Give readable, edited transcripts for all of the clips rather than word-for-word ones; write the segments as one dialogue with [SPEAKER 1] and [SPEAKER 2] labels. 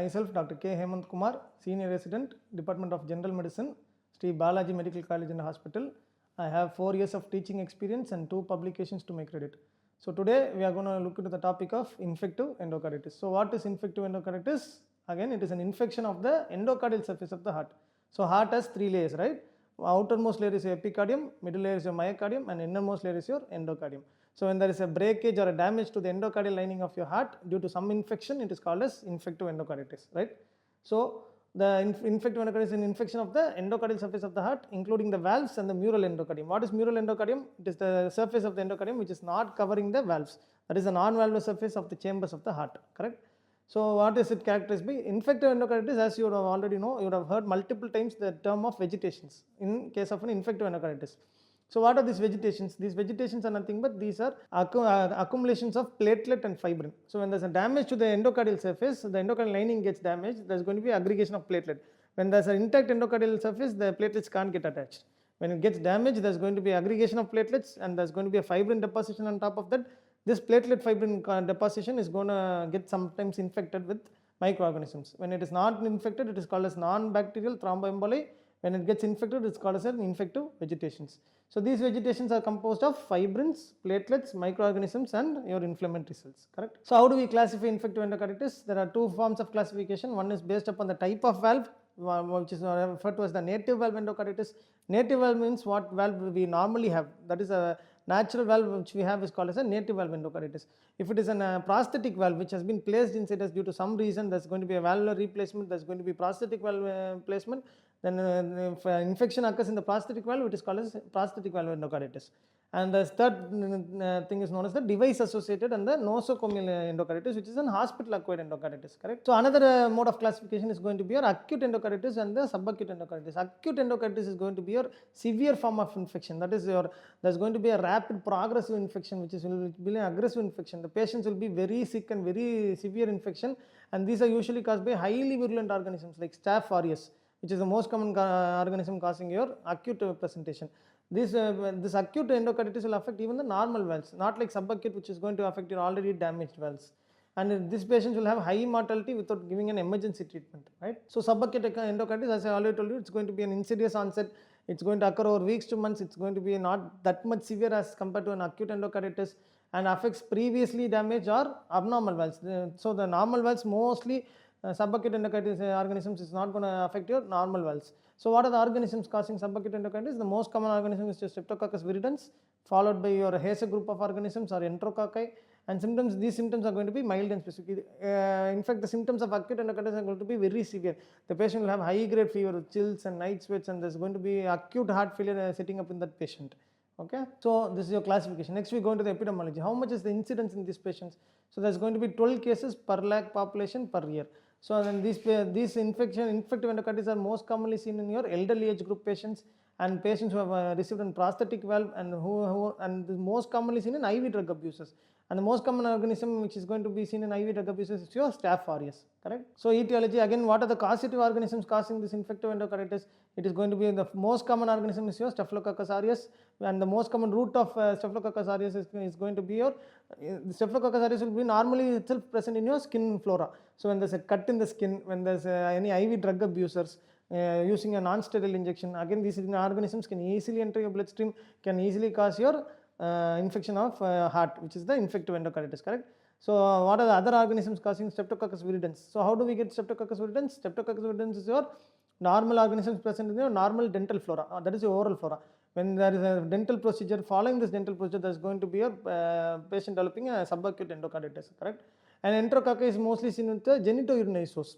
[SPEAKER 1] Myself, DrKHemanthKumar, Kumar, Senior Resident, Department of General Medicine, Sree Balaji Medical College and Hospital. I have 4 years of teaching experience and 2 publications to my credit. So today we are going to look into the topic of infective endocarditis. So what is infective endocarditis? Again, it is an infection of the endocardial surface of the heart. So heart has 3 layers, right? Outermost layer is your epicardium, middle layer is your myocardium, and innermost layer is your endocardium. So when there is a breakage or a damage to the endocardial lining of your heart due to some infection, it is called as infective endocarditis, right? So the infective endocarditis is an infection of the endocardial surface of the heart, including the valves and the mural endocardium. What is mural endocardium? It is the surface of the endocardium which is not covering the valves. That is the non-valvular surface of the chambers of the heart, correct? So what is it characterized by? Infective endocarditis, as you would have already know, you would have heard multiple times the term of vegetations in case of an infective endocarditis. So what are these vegetations? These vegetations are nothing but these are accumulations of platelet and fibrin. So when there is a damage to the endocardial surface, the endocardial lining gets damaged, there is going to be aggregation of platelet. When there is an intact endocardial surface, the platelets can't get attached. When it gets damaged, there is going to be aggregation of platelets and there is going to be a fibrin deposition on top of that. This platelet fibrin deposition is going to get sometimes infected with microorganisms. When it is not infected, it is called as non-bacterial thromboemboli. When it gets infected, it is called as an infective vegetations. So these vegetations are composed of fibrins, platelets, microorganisms and your inflammatory cells, correct? So how do we classify infective endocarditis? There are 2 forms of classification. One is based upon the type of valve, which is referred to as the native valve endocarditis. Native valve means what valve we normally have. That is a natural valve which we have is called as a native valve endocarditis. If it is a prosthetic valve which has been placed inside us due to some reason, there is going to be a valvular replacement, there is going to be prosthetic valve placement, then if infection occurs in the prosthetic valve, it is called as prosthetic valve endocarditis. And the third thing is known as the device associated and the nosocomial endocarditis, which is an hospital acquired endocarditis, correct? So another mode of classification is going to be your acute endocarditis and the subacute endocarditis. Acute endocarditis is going to be your severe form of infection. That is there is going to be a rapid progressive infection, which will be an aggressive infection. The patients will be very sick and very severe infection, and these are usually caused by highly virulent organisms like Staph aureus, which is the most common organism causing your acute presentation. This acute endocarditis will affect even the normal valves, not like subacute, which is going to affect your already damaged valves. And these patients will have high mortality without giving an emergency treatment, right? So subacute endocarditis, as I already told you, it's going to be an insidious onset. It's going to occur over weeks to months. It's going to be not that much severe as compared to an acute endocarditis and affects previously damaged or abnormal valves. So the normal valves mostly subacute endocarditis organisms is not going to affect your normal valves. So what are the organisms causing subacute endocarditis? The most common organism is Streptococcus viridans, followed by your Hase group of organisms or enterococci, and these symptoms are going to be mild and specific. In fact, the symptoms of acute endocarditis are going to be very severe. The patient will have high grade fever with chills and night sweats, and there is going to be acute heart failure setting up in that patient. Okay, so this is your classification. Next we go into the epidemiology. How much is the incidence in these patients? So there is going to be 12 cases per lakh population per year. So then these infective endocarditis are most commonly seen in your elderly age group patients and patients who have received a prosthetic valve and and most commonly seen in IV drug abusers. And the most common organism which is going to be seen in IV drug abusers is your Staph aureus, correct? So etiology, again, what are the causative organisms causing this infective endocarditis? It is going to be the most common organism is your Staphylococcus aureus, and the most common root of Staphylococcus aureus is going to be your Staphylococcus aureus will be normally itself present in your skin flora. So when there is a cut in the skin, when there is any IV drug abusers using a non-sterile injection, again these organisms can easily enter your bloodstream, can easily cause your infection of heart, which is the infective endocarditis, correct? So what are the other organisms causing Streptococcus viridans? So how do we get Streptococcus viridans? Streptococcus viridans is your normal organisms present in your normal dental flora, that is your oral flora. When there is a dental procedure, following this dental procedure, there is going to be a patient developing a subacute endocarditis, correct? And enterococci is mostly seen with the genitourinary source.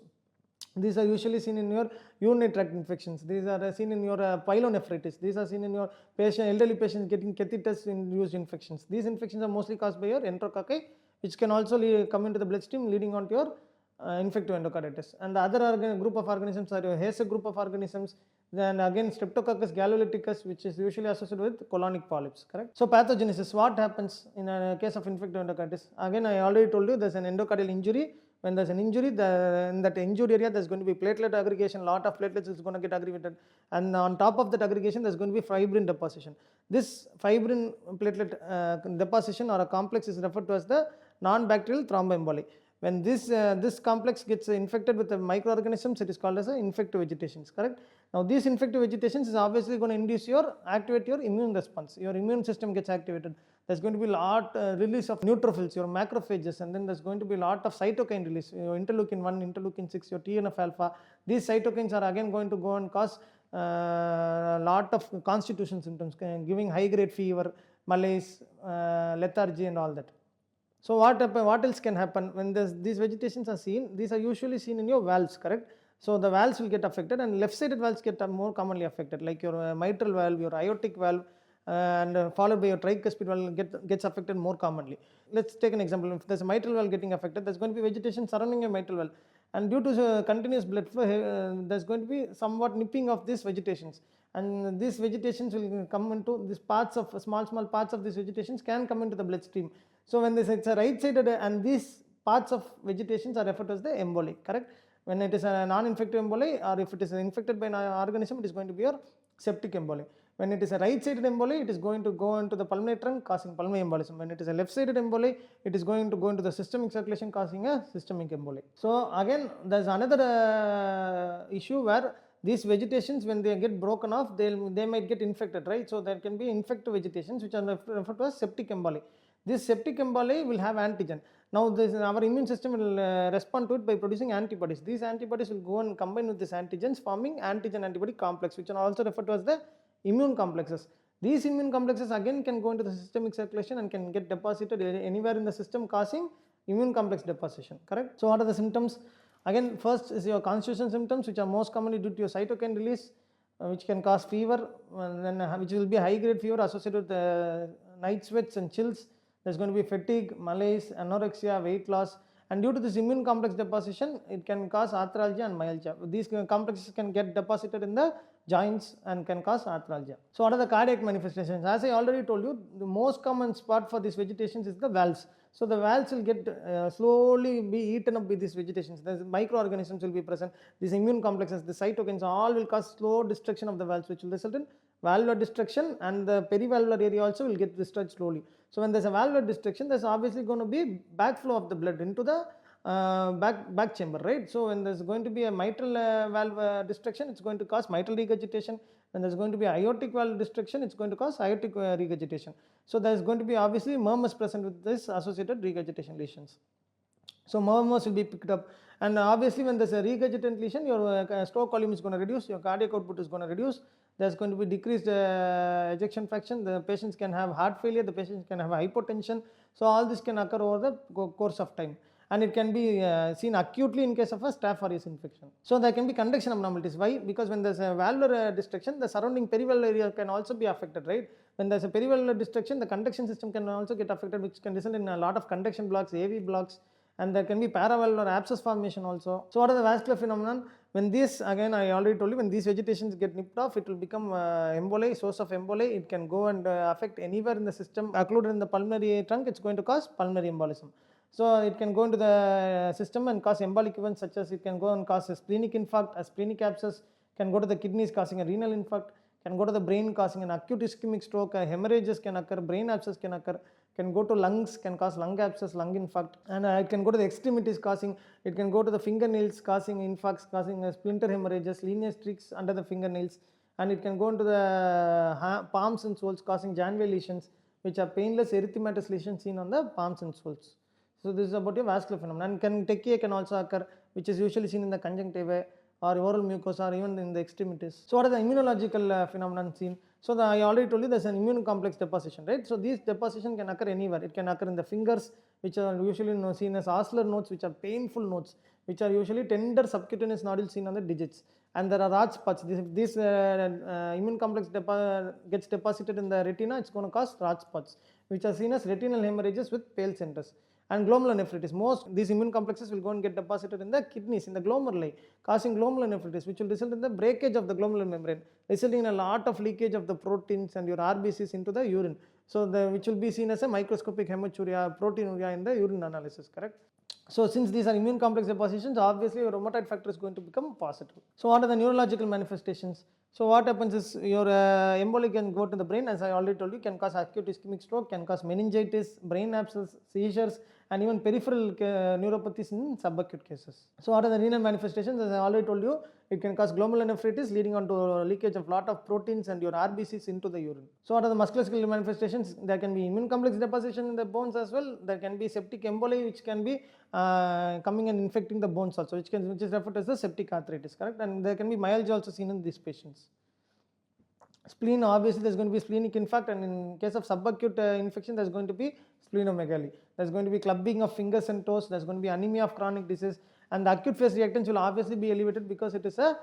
[SPEAKER 1] These are usually seen in your urinary tract infections. These are seen in your pyelonephritis. These are seen in your elderly patients getting catheter-induced infections. These infections are mostly caused by your enterococci, which can also come into the bloodstream, leading on to your infective endocarditis. And the other group of organisms are your Hase group of organisms. Then again Streptococcus gallolyticus, which is usually associated with colonic polyps, correct? So pathogenesis, what happens in a case of infective endocarditis? Again, I already told you there is an endocardial injury. When there is an injury, in that injured area there is going to be platelet aggregation, lot of platelets is going to get aggregated, and on top of that aggregation there is going to be fibrin deposition. This fibrin platelet deposition or a complex is referred to as the non-bacterial thromboemboli. When this complex gets infected with the microorganisms, it is called as infective vegetations, correct? Now these infective vegetations is obviously going to activate your immune response. Your immune system gets activated. There's going to be a lot release of neutrophils, your macrophages, and then there's going to be a lot of cytokine release, your interleukin 1, interleukin 6, your TNF alpha. These cytokines are again going to go and cause a lot of constitution symptoms, giving high grade fever, malaise, lethargy and all that. So what else can happen when these vegetations are seen? These are usually seen in your valves, correct? So the valves will get affected, and left sided valves get more commonly affected, like your mitral valve, your aortic valve, and followed by your tricuspid valve gets affected more commonly. Let's take an example. If there's a mitral valve getting affected, there's going to be vegetation surrounding your mitral valve, and due to continuous blood flow, there's going to be somewhat nipping of these vegetations, and these vegetations will come into these parts of small parts of these vegetations can come into the bloodstream. So when it's a right sided, and these parts of vegetations are referred to as the emboli, correct? When it is a non-infective emboli, or if it is infected by an organism, it is going to be your septic emboli. When it is a right-sided emboli, it is going to go into the pulmonary trunk, causing pulmonary embolism. When it is a left-sided emboli, it is going to go into the systemic circulation, causing a systemic emboli. So again, there is another issue where these vegetations, when they get broken off, they might get infected, right? So there can be infective vegetations which are referred to as septic emboli. This septic emboli will have antigen. Now our immune system will respond to it by producing antibodies. These antibodies will go and combine with these antigens, forming antigen-antibody complex, which are also referred to as the immune complexes. These immune complexes again can go into the systemic circulation and can get deposited anywhere in the system, causing immune complex deposition, correct? So what are the symptoms? Again, first is your constitution symptoms, which are most commonly due to your cytokine release, which can cause fever, and then which will be high grade fever associated with night sweats and chills. There's going to be fatigue, malaise, anorexia, weight loss, and due to this immune complex deposition, it can cause arthralgia and myalgia. These complexes can get deposited in the joints and can cause arthralgia. So what are the cardiac manifestations? As I already told you, the most common spot for these vegetations is the valves. So the valves will get slowly be eaten up by these vegetations. The microorganisms will be present. These immune complexes, the cytokines, all will cause slow destruction of the valves, which will result in valvular destruction, and the perivalvular area also will get destroyed slowly. So when there's a valvular destruction, there's obviously going to be backflow of the blood into the back chamber, right? So when there's going to be a mitral valve destruction, it's going to cause mitral regurgitation. When there's going to be aortic valve destruction, it's going to cause aortic regurgitation. So there's going to be obviously murmurs present with this associated regurgitation lesions. So murmurs will be picked up, and obviously when there's a regurgitant lesion, your stroke volume is going to reduce, your cardiac output is going to reduce, there's going to be decreased ejection fraction, the patients can have heart failure, the patients can have hypotension. So all this can occur over the course of time, and it can be seen acutely in case of a Staph aureus infection. So there can be conduction abnormalities. Why? Because when there's a valvular destruction, the surrounding perivalvular area can also be affected, right? When there's a perivalvular destruction, the conduction system can also get affected, which can result in a lot of conduction blocks, AV blocks, and there can be paravalvular abscess formation also. So what are the vascular phenomenon? When this, again I already told you, when these vegetations get nipped off, it will become emboli, source of emboli. It can go and affect anywhere in the system, occluded in the pulmonary trunk, it's going to cause pulmonary embolism. So it can go into the system and cause embolic events, such as it can go and cause a splenic infarct, a splenic abscess, can go to the kidneys causing a renal infarct, can go to the brain causing an acute ischemic stroke, hemorrhages can occur, brain abscess can occur, can go to lungs, can cause lung abscess, lung infarct, and it can go to the extremities causing, it can go to the fingernails causing infarcts, causing splinter hemorrhages, linear streaks under the fingernails, and it can go into the palms and soles causing Janway lesions, which are painless erythematous lesions seen on the palms and soles. So this is about your vascular phenomenon. And tachya can also occur, which is usually seen in the conjunctiva or oral mucosa or even in the extremities. So what are the immunological phenomenon seen? So I already told you there's an immune complex deposition, right? So these deposition can occur anywhere. It can occur in the fingers, which are usually seen as oscillar nodes, which are painful nodes, which are usually tender subcutaneous nodules seen on the digits. And there are Raj spots. This immune complex gets deposited in the retina, it's going to cause Raj spots, which are seen as retinal hemorrhages with pale centers. And glomerulonephritis, most these immune complexes will go and get deposited in the kidneys, in the glomeruli, causing glomerulonephritis, which will result in the breakage of the glomerular membrane, resulting in a lot of leakage of the proteins and your RBCs into the urine. So which will be seen as a microscopic hematuria, proteinuria in the urine analysis, correct? So since these are immune complex depositions, obviously your rheumatoid factor is going to become positive. So what are the neurological manifestations? So what happens is your emboli can go to the brain, as I already told you, can cause acute ischemic stroke, can cause meningitis, brain abscess, seizures, and even peripheral neuropathies in subacute cases. So what are the renal manifestations? As I already told you, it can cause glomerulonephritis leading on to leakage of lot of proteins and your RBCs into the urine. So what are the musculoskeletal manifestations? There can be immune complex deposition in the bones as well. There can be septic emboli which can be coming and infecting the bones also, which is referred as the septic arthritis, correct? And there can be myalgia also seen in these patients. Spleen, obviously there is going to be splenic infarct, and in case of subacute infection there is going to be splenomegaly. There is going to be clubbing of fingers and toes, there is going to be anemia of chronic disease, and the acute phase reactants will obviously be elevated because it is a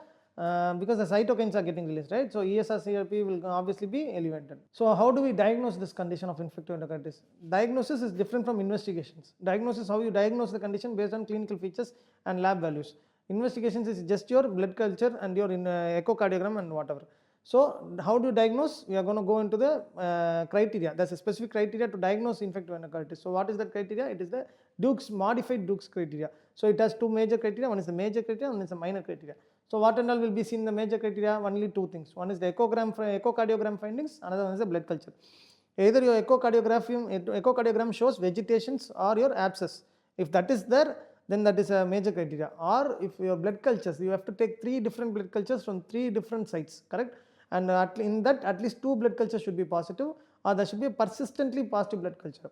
[SPEAKER 1] because the cytokines are getting released, right? So ESR-CRP will obviously be elevated. So how do we diagnose this condition of infective endocarditis? Diagnosis is different from investigations. Diagnosis, how you diagnose the condition based on clinical features and lab values. Investigations is just your blood culture and your echocardiogram and whatever. So how do you diagnose? We are going to go into the criteria. There is a specific criteria to diagnose infective endocarditis. So what is that criteria? It is the Duke's modified Duke's criteria. So it has two major criteria. One is the major criteria, one is the minor criteria. So what and all will be seen in the major criteria? Only two things. One is the echocardiogram findings. Another one is the blood culture. Either your echocardiogram shows vegetations or your abscess. If that is there, then that is a major criteria. Or if your blood cultures, you have to take 3 different blood cultures from 3 different sites, correct? And in that at least 2 blood cultures should be positive, or there should be a persistently positive blood culture.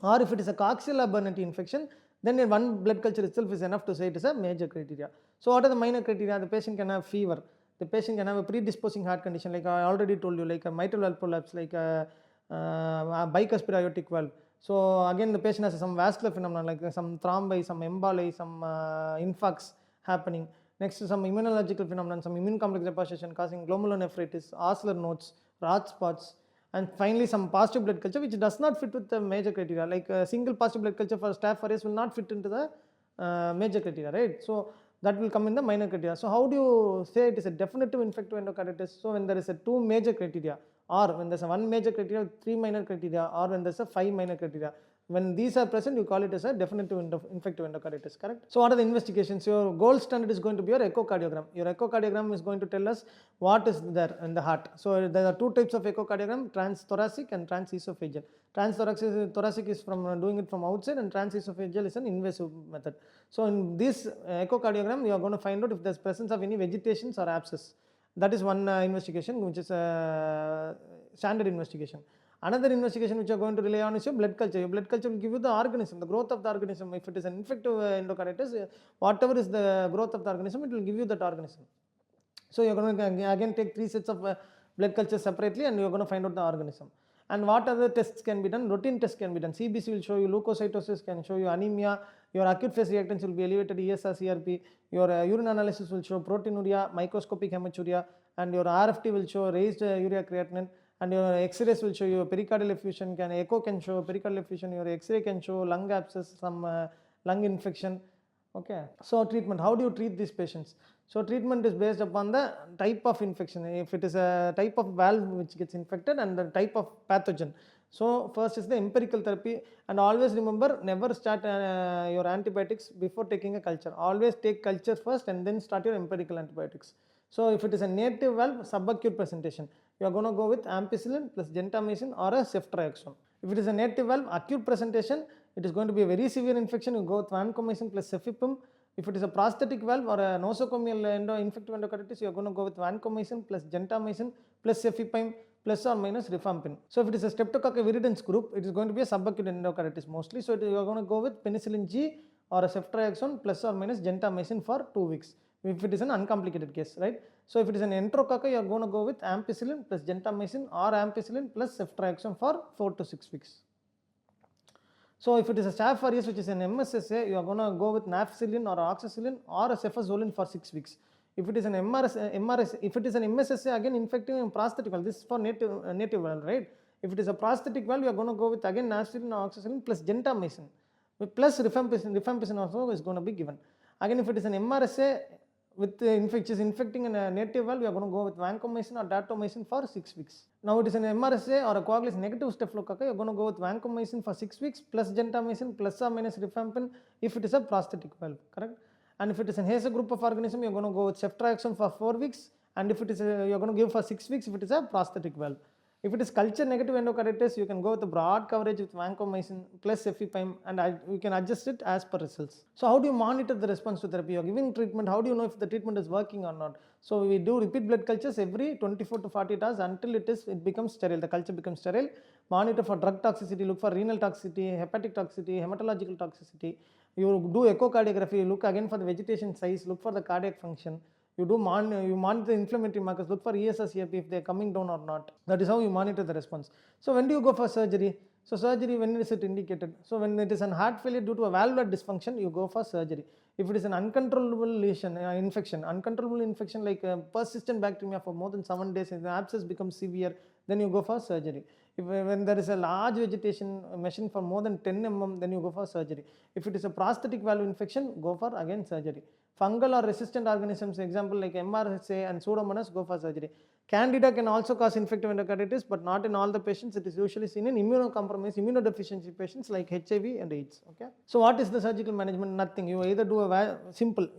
[SPEAKER 1] Or if it is a coxial Abernethy infection, then one blood culture itself is enough to say it is a major criteria. So what are the minor criteria? The patient can have fever, the patient can have a predisposing heart condition, like I already told you, like a mitral valve prolapse, like a bicuspid aortic valve. So again the patient has some vascular phenomena like some thrombi, some emboli, some infarcts happening. Next to some immunological phenomenon, some immune complex deposition causing glomerulonephritis, oscillatory nodes, rot spots, and finally some positive blood culture which does not fit with the major criteria, like a single positive blood culture for Staph aureus will not fit into the major criteria, right? So that will come in the minor criteria. So how do you say it is a definitive infective endocarditis? So when there is a 2 major criteria, or when there is a 1 major criteria, 3 minor criteria, or when there is a 5 minor criteria, when these are present, you call it as a definitive infective endocarditis, correct? So what are the investigations? Your gold standard is going to be your echocardiogram. Your echocardiogram is going to tell us what is there in the heart. So there are 2 types of echocardiogram, transthoracic and transesophageal. Transthoracic is from doing it from outside, and transesophageal is an invasive method. So in this echocardiogram, you are going to find out if there is presence of any vegetations or abscess. That is one investigation, which is a standard investigation. Another investigation which you are going to rely on is your blood culture. Your blood culture will give you the organism, the growth of the organism. If it is an infective endocarditis, whatever is the growth of the organism, it will give you that organism. So you are going to again take 3 sets of blood culture separately, and you are going to find out the organism. And what other tests can be done? Routine tests can be done. CBC will show you leukocytosis, can show you anemia, your acute phase reactants will be elevated ESR-CRP, your urine analysis will show proteinuria, microscopic hematuria, and your RFT will show raised urea creatinine, and your X-rays will show you pericardial effusion, echo can show pericardial effusion, your X-ray can show lung abscess, some lung infection. Okay. So treatment, how do you treat these patients? So treatment is based upon the type of infection. If it is a type of valve which gets infected and the type of pathogen. So first is the empirical therapy, and always remember, never start your antibiotics before taking a culture. Always take culture first and then start your empirical antibiotics. So if it is a native valve subacute presentation, you are going to go with ampicillin plus gentamicin or a ceftriaxone. If it is a native valve acute presentation, it is going to be a very severe infection, you go with vancomycin plus cefepime. If it is a prosthetic valve or a nosocomial infective endocarditis, you are going to go with vancomycin plus gentamicin plus cefepime plus or minus rifampin. So if it is a streptococcus viridans group, it is going to be a subacute endocarditis mostly. So you are going to go with penicillin G or a ceftriaxone plus or minus gentamicin for 2 weeks. If it is an uncomplicated case, right? So if it is an enterococcus, you are going to go with ampicillin plus gentamicin or ampicillin plus ceftriaxone for 4 to 6 weeks. So if it is a Staph aureus which is an MSSA, you are going to go with nafcillin or oxacillin or a cefazolin for 6 weeks. If it is an if it is an MSSA, again infecting and prosthetic valve, this is for native valve, right? If it is a prosthetic valve, you are going to go with again nafcillin or oxacillin plus gentamicin plus rifampicin also is going to be given. Again, if it is an MRSA with infecting in a native valve, we are going to go with vancomycin or daptomycin for 6 weeks. Now it is an MRSA or a coagulase negative staphylococcus, you are going to go with vancomycin for 6 weeks plus gentamicin plus or minus rifampin if it is a prosthetic valve, correct? And if it is an Hase group of organism, you are going to go with ceftriaxone for 4 weeks, and if it is you are going to give for 6 weeks if it is a prosthetic valve. If it is culture negative endocarditis, you can go with a broad coverage with vancomycin plus cefepime, and you can adjust it as per results. So how do you monitor the response to therapy? You are giving treatment, how do you know if the treatment is working or not? So we do repeat blood cultures every 24 to 48 hours until it becomes sterile, the culture becomes sterile. Monitor for drug toxicity, look for renal toxicity, hepatic toxicity, hematological toxicity. You do echocardiography, you look again for the vegetation size, look for the cardiac function. You monitor the inflammatory markers, look for ESS-CRP if they are coming down or not. That is how you monitor the response. So when do you go for surgery? So surgery, when is it indicated? So when it is an heart failure due to a valvular dysfunction, you go for surgery. If it is an uncontrollable lesion, uncontrollable infection like persistent bacteremia for more than 7 days, and the abscess becomes severe, then you go for surgery. When there is a large vegetation measuring for more than 10 mm, then you go for surgery. If it is a prosthetic valve infection, go for again surgery. Fungal or resistant organisms, example like MRSA and Pseudomonas, go for surgery. Candida can also cause infective endocarditis, but not in all the patients. It is usually seen in immunocompromised, immunodeficiency patients like HIV and AIDS. Okay. So what is the surgical management? Nothing. You either do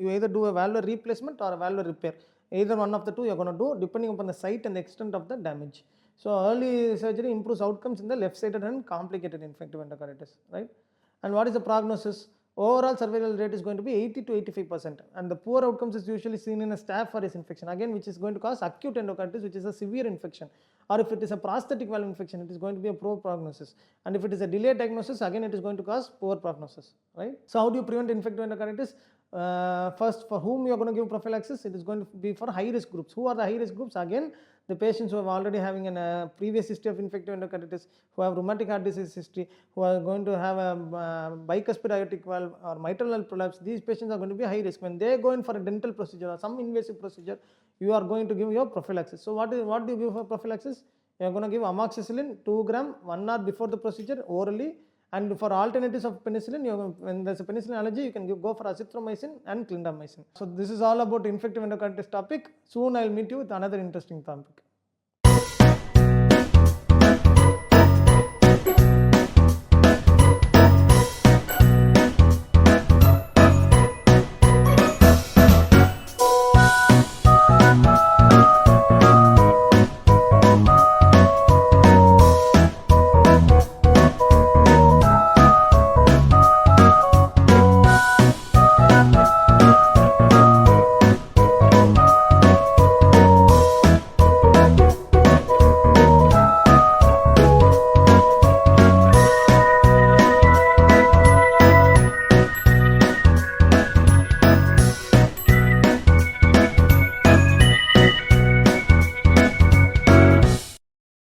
[SPEAKER 1] you either do a valvular replacement or a valvular repair. Either one of the two you are going to do depending upon the site and the extent of the damage. So early surgery improves outcomes in the left-sided and complicated infective endocarditis, right? And what is the prognosis? Overall survival rate is going to be 80 to 85%, and the poor outcomes is usually seen in a Staph aureus infection, again which is going to cause acute endocarditis, which is a severe infection. Or if it is a prosthetic valve infection, it is going to be a poor prognosis. And if it is a delayed diagnosis, again it is going to cause poor prognosis, right? So how do you prevent infective endocarditis? First, for whom you are going to give prophylaxis, it is going to be for high risk groups. Who are the high risk groups? Again, the patients who have already having a previous history of infective endocarditis, who have rheumatic heart disease history, who are going to have a bicuspid aortic valve or mitral valve prolapse, these patients are going to be high risk. When they go in for a dental procedure or some invasive procedure, you are going to give your prophylaxis. So what do you give for prophylaxis? You are going to give amoxicillin 2 gram 1 hour before the procedure orally. And for alternatives of penicillin, when there's a penicillin allergy, you can go for azithromycin and clindamycin. So this is all about infective endocarditis topic. Soon I'll meet you with another interesting topic.